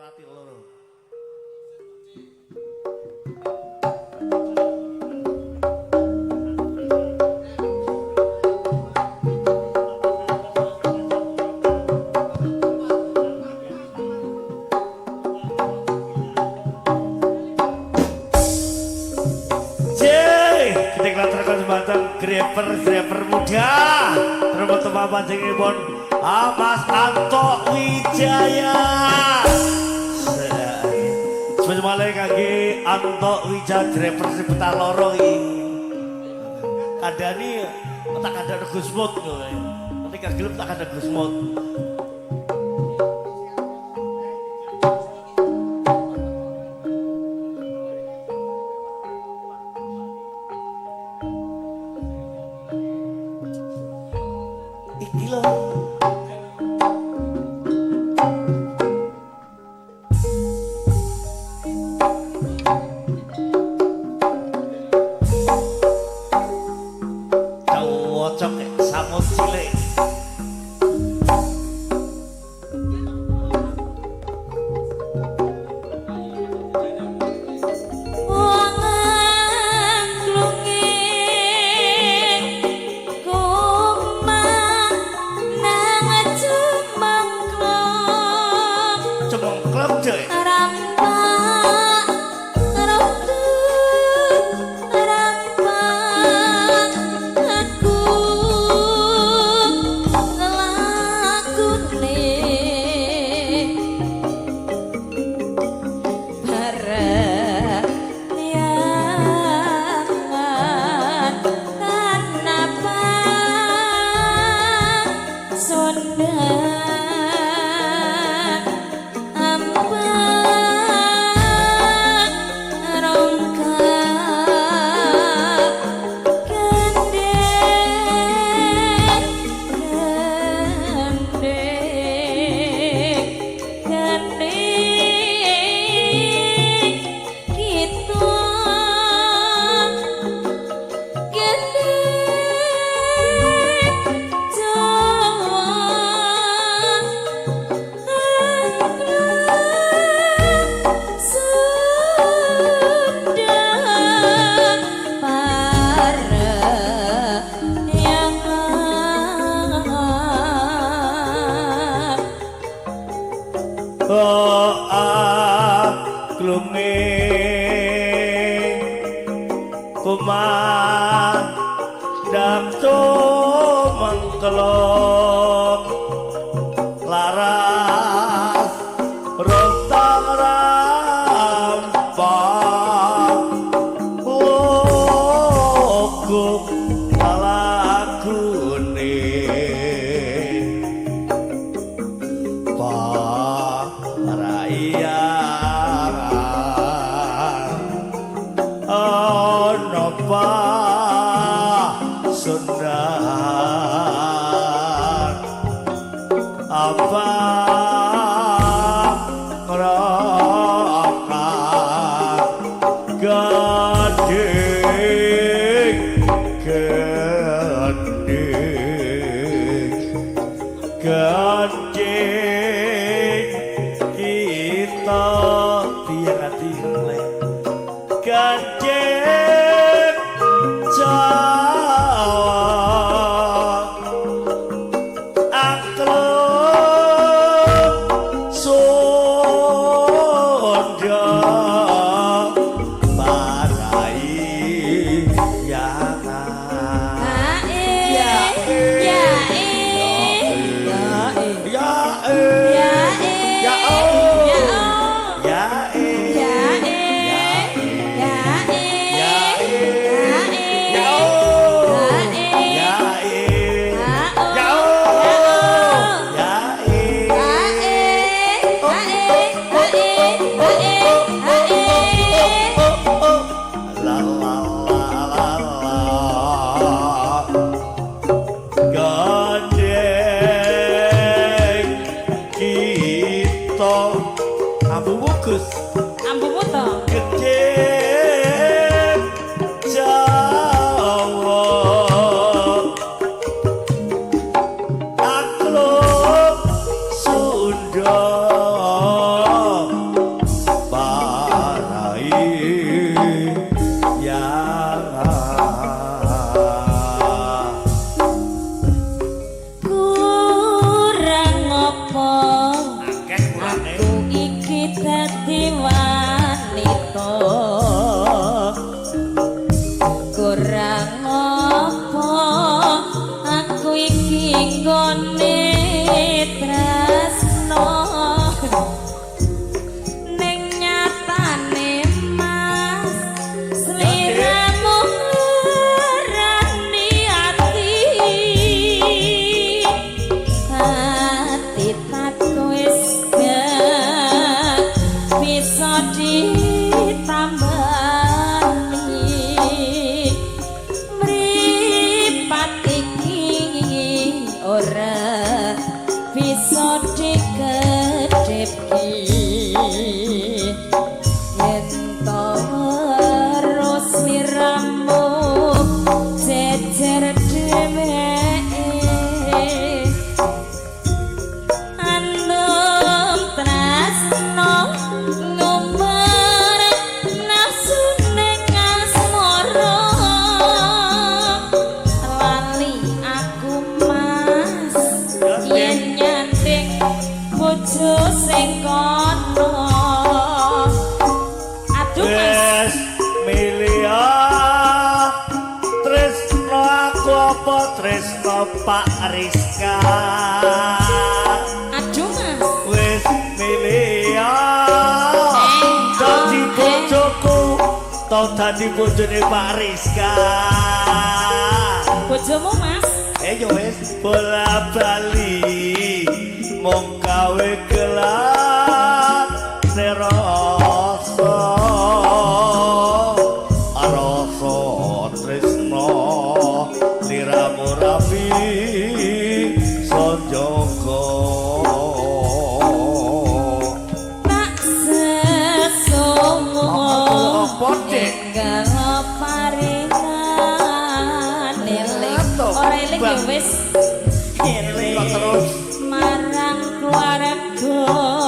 ati loro. Greper muda terus teman panjangipun Mas Anto Wijaya semuanya kaki Anto Wijaya greper sebentar loro iki kandhani tak ada Gusmut nanti gelem tak ada Gusmut aku iki dadi wanita kurang apa aku iki nggone tresno ning nyatane mas sliramu ngerani ati takku wis gak bisa ditambani mripat iki ora bisa dikedhepki yen terus sliramu jejer dheweke andum tresno ngumbar nafsu ning asmara lali aku mas yen nyanding bojo sing kono aduh mas Wes Milia Tresno aku apa Tresno Pak Rizka aduh mas Wes Milia Dadi bojoku Tau dadi bojone Pak Rizka bojomu mas yo wes bola bali mong gawe gelar nerasa arasa tresno liramu rapi sanjaka tak sesomo apa dek enggal paringan eling ora eling ya wis eling terus marang keluarga